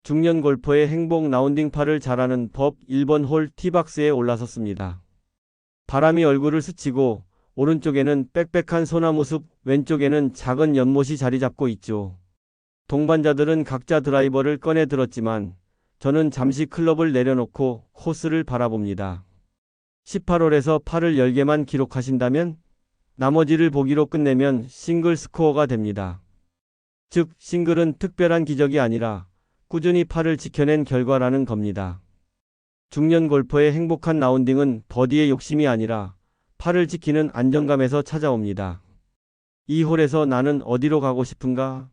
중년 골퍼의 행복 라운딩 파를 잘하는 법 1번 홀 티박스에 올라섰습니다. 바람이 얼굴을 스치고 오른쪽에는 빽빽한 소나무 숲, 왼쪽에는 작은 연못이 자리 잡고 있죠. 동반자들은 각자 드라이버를 꺼내 들었지만 저는 잠시 클럽을 내려놓고 코스를 바라봅니다. 18홀에서 파를 10개만 기록하신다면 나머지를 보기로 끝내면 싱글 스코어가 됩니다. 즉, 싱글은 특별한 기적이 아니라 꾸준히 파를 지켜낸 결과라는 겁니다. 중년 골퍼의 행복한 라운딩은 버디의 욕심이 아니라 파를 지키는 안정감에서 찾아옵니다. 이 홀에서 나는 어디로 가고 싶은가?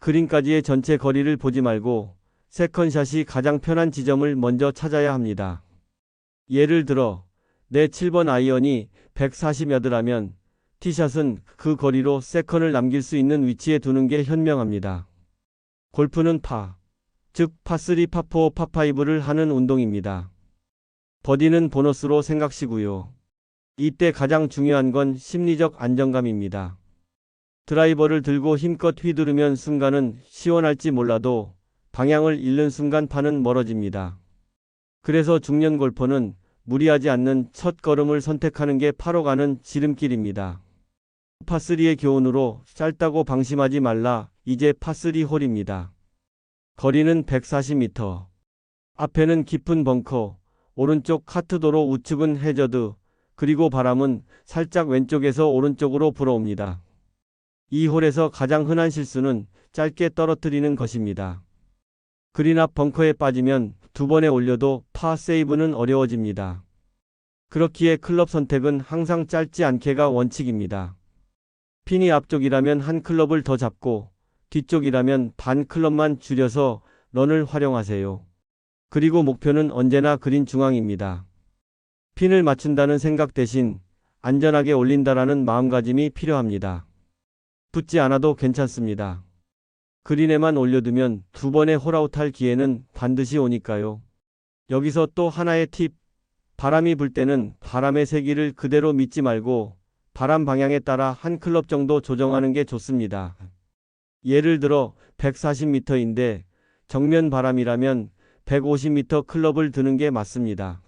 그린까지의 전체 거리를 보지 말고 세컨샷이 가장 편한 지점을 먼저 찾아야 합니다. 예를 들어 내 7번 아이언이 140야드라면 티샷은 그 거리로 세컨을 남길 수 있는 위치에 두는 게 현명합니다. 골프는 파, 즉 파3, 파4, 파5를 하는 운동입니다. 버디는 보너스로 생각시고요. 이때 가장 중요한 건 심리적 안정감입니다. 드라이버를 들고 힘껏 휘두르면 순간은 시원할지 몰라도 방향을 잃는 순간 파는 멀어집니다. 그래서 중년 골퍼는 무리하지 않는 첫 걸음을 선택하는 게 파로 가는 지름길입니다. 파3의 교훈으로 짧다고 방심하지 말라. 이제 파3 홀입니다. 거리는 140m. 앞에는 깊은 벙커, 오른쪽 카트도로 우측은 해저드, 그리고 바람은 살짝 왼쪽에서 오른쪽으로 불어옵니다. 이 홀에서 가장 흔한 실수는 짧게 떨어뜨리는 것입니다. 그린 앞 벙커에 빠지면 두 번에 올려도 파 세이브는 어려워집니다. 그렇기에 클럽 선택은 항상 짧지 않게가 원칙입니다. 핀이 앞쪽이라면 한 클럽을 더 잡고 뒤쪽이라면 반 클럽만 줄여서 런을 활용하세요. 그리고 목표는 언제나 그린 중앙입니다. 핀을 맞춘다는 생각 대신 안전하게 올린다라는 마음가짐이 필요합니다. 붙지 않아도 괜찮습니다. 그린에만 올려두면 두 번의 홀아웃할 기회는 반드시 오니까요. 여기서 또 하나의 팁. 바람이 불 때는 바람의 세기를 그대로 믿지 말고 바람 방향에 따라 한 클럽 정도 조정하는 게 좋습니다. 예를 들어 140m인데 정면 바람이라면 150m 클럽을 드는 게 맞습니다.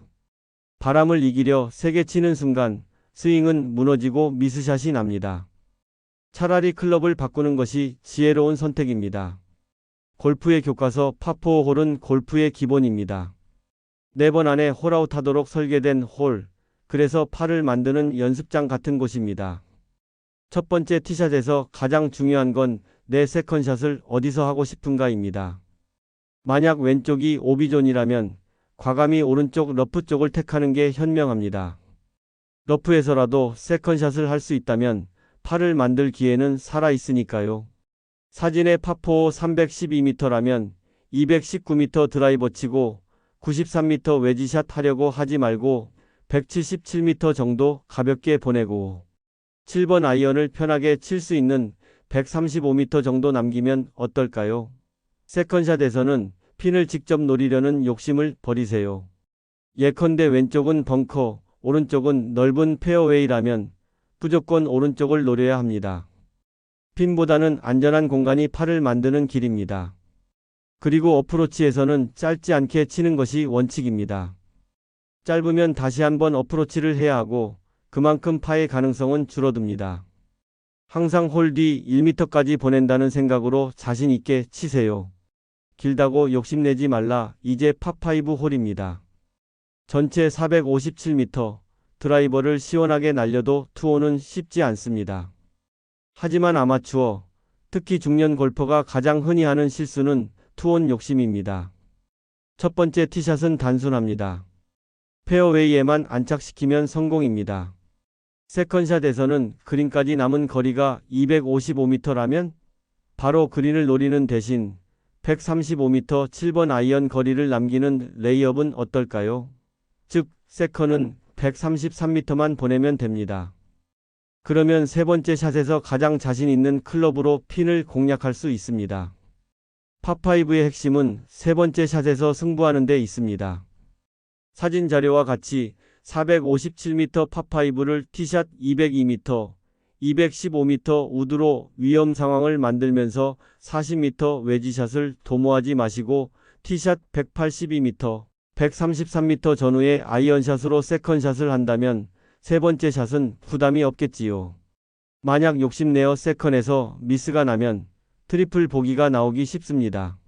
바람을 이기려 세게 치는 순간 스윙은 무너지고 미스샷이 납니다. 차라리 클럽을 바꾸는 것이 지혜로운 선택입니다. 골프의 교과서 파4 홀은 골프의 기본입니다. 4번 안에 홀아웃 하도록 설계된 홀, 그래서 파를 만드는 연습장 같은 곳입니다. 첫 번째 티샷에서 가장 중요한 건 내 세컨샷을 어디서 하고 싶은가입니다. 만약 왼쪽이 오비존이라면 과감히 오른쪽 러프 쪽을 택하는 게 현명합니다. 러프에서라도 세컨샷을 할 수 있다면 파를 만들 기회는 살아있으니까요. 사진의 파4 312m라면 219m 드라이버 치고 93m 외지샷 하려고 하지 말고 177m 정도 가볍게 보내고 7번 아이언을 편하게 칠 수 있는 135m 정도 남기면 어떨까요? 세컨샷에서는 핀을 직접 노리려는 욕심을 버리세요. 예컨대 왼쪽은 벙커, 오른쪽은 넓은 페어웨이라면 무조건 오른쪽을 노려야 합니다. 핀보다는 안전한 공간이 파를 만드는 길입니다. 그리고 어프로치에서는 짧지 않게 치는 것이 원칙입니다. 짧으면 다시 한번 어프로치를 해야 하고 그만큼 파의 가능성은 줄어듭니다. 항상 홀 뒤 1m까지 보낸다는 생각으로 자신 있게 치세요. 길다고 욕심내지 말라. 이제 파5 홀입니다. 전체 457m, 드라이버를 시원하게 날려도 투혼은 쉽지 않습니다. 하지만 아마추어, 특히 중년 골퍼가 가장 흔히 하는 실수는 투혼 욕심입니다. 첫 번째 티샷은 단순합니다. 페어웨이에만 안착시키면 성공입니다. 세컨샷에서는 그린까지 남은 거리가 255m라면 바로 그린을 노리는 대신 135m 7번 아이언 거리를 남기는 레이업은 어떨까요? 즉, 세컨은 133m만 보내면 됩니다. 그러면 세 번째 샷에서 가장 자신 있는 클럽으로 핀을 공략할 수 있습니다. 파5의 핵심은 세 번째 샷에서 승부하는 데 있습니다. 사진 자료와 같이 457m 파5를 티샷 202m, 215m 우드로 위험 상황을 만들면서 40m 외지샷을 도모하지 마시고 티샷 182m, 133m 전후의 아이언샷으로 세컨샷을 한다면 세 번째 샷은 부담이 없겠지요. 만약 욕심내어 세컨에서 미스가 나면 트리플 보기가 나오기 쉽습니다.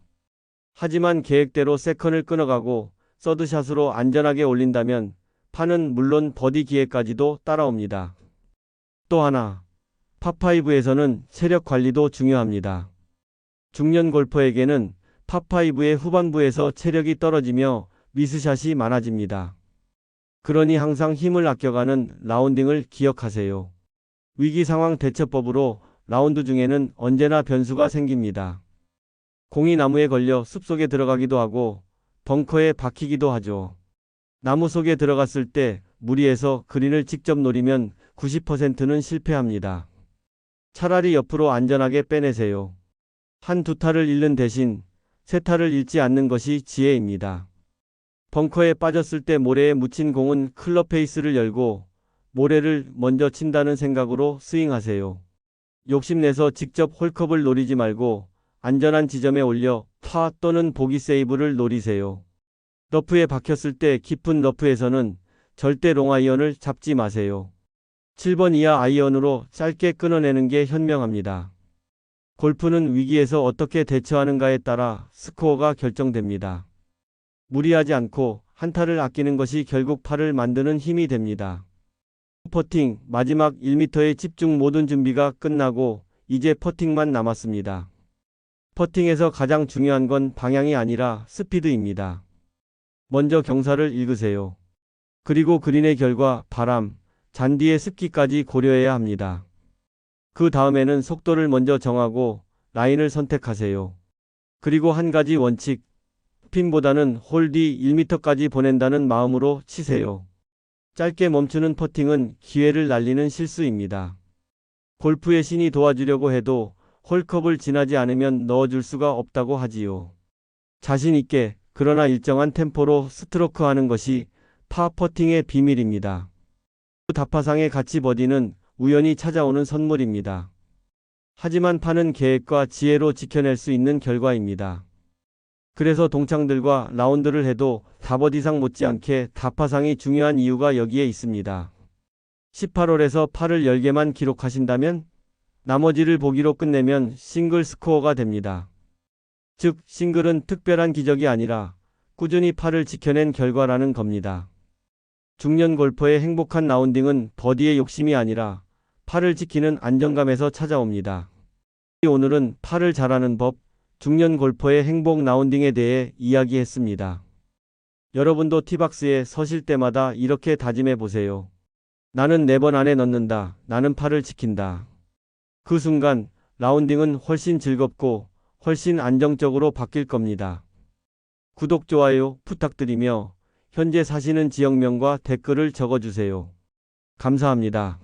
하지만 계획대로 세컨을 끊어가고 서드샷으로 안전하게 올린다면 파는 물론 버디 기회까지도 따라옵니다. 또 하나, 파5에서는 체력 관리도 중요합니다. 중년 골퍼에게는 파5의 후반부에서 체력이 떨어지며 미스샷이 많아집니다. 그러니 항상 힘을 아껴가는 라운딩을 기억하세요. 위기 상황 대처법으로 라운드 중에는 언제나 변수가 생깁니다. 공이 나무에 걸려 숲속에 들어가기도 하고 벙커에 박히기도 하죠. 나무 속에 들어갔을 때 무리해서 그린을 직접 노리면 90%는 실패합니다. 차라리 옆으로 안전하게 빼내세요. 한두 타를 잃는 대신 세 타를 잃지 않는 것이 지혜입니다. 벙커에 빠졌을 때 모래에 묻힌 공은 클럽 페이스를 열고 모래를 먼저 친다는 생각으로 스윙하세요. 욕심내서 직접 홀컵을 노리지 말고 안전한 지점에 올려 파 또는 보기 세이브를 노리세요. 러프에 박혔을 때 깊은 러프에서는 절대 롱아이언을 잡지 마세요. 7번 이하 아이언으로 짧게 끊어내는 게 현명합니다. 골프는 위기에서 어떻게 대처하는가에 따라 스코어가 결정됩니다. 무리하지 않고 한타를 아끼는 것이 결국 파를 만드는 힘이 됩니다. 퍼팅 마지막 1m의 집중 모든 준비가 끝나고 이제 퍼팅만 남았습니다. 퍼팅에서 가장 중요한 건 방향이 아니라 스피드입니다. 먼저 경사를 읽으세요. 그리고 그린의 결과, 바람, 잔디의 습기까지 고려해야 합니다. 그 다음에는 속도를 먼저 정하고 라인을 선택하세요. 그리고 한 가지 원칙, 핀보다는 홀 뒤 1m까지 보낸다는 마음으로 치세요. 짧게 멈추는 퍼팅은 기회를 날리는 실수입니다. 골프의 신이 도와주려고 해도 홀컵을 지나지 않으면 넣어줄 수가 없다고 하지요. 자신 있게 그러나 일정한 템포로 스트로크 하는 것이 파 퍼팅의 비밀입니다. 다파상의 가치 버디는 우연히 찾아오는 선물입니다. 하지만 파는 계획과 지혜로 지켜낼 수 있는 결과입니다. 그래서 동창들과 라운드를 해도 4번 이상 못지않게 다파상이 중요한 이유가 여기에 있습니다. 18홀에서 파를 10개만 기록하신다면 나머지를 보기로 끝내면 싱글 스코어가 됩니다. 즉 싱글은 특별한 기적이 아니라 꾸준히 파를 지켜낸 결과라는 겁니다. 중년 골퍼의 행복한 라운딩은 버디의 욕심이 아니라 파를 지키는 안정감에서 찾아옵니다. 오늘은 파를 잘하는 법, 중년 골퍼의 행복 라운딩에 대해 이야기했습니다. 여러분도 티박스에 서실 때마다 이렇게 다짐해 보세요. 나는 4번 안에 넣는다. 나는 파를 지킨다. 그 순간 라운딩은 훨씬 즐겁고 훨씬 안정적으로 바뀔 겁니다. 구독, 좋아요 부탁드리며 현재 사시는 지역명과 댓글을 적어주세요. 감사합니다.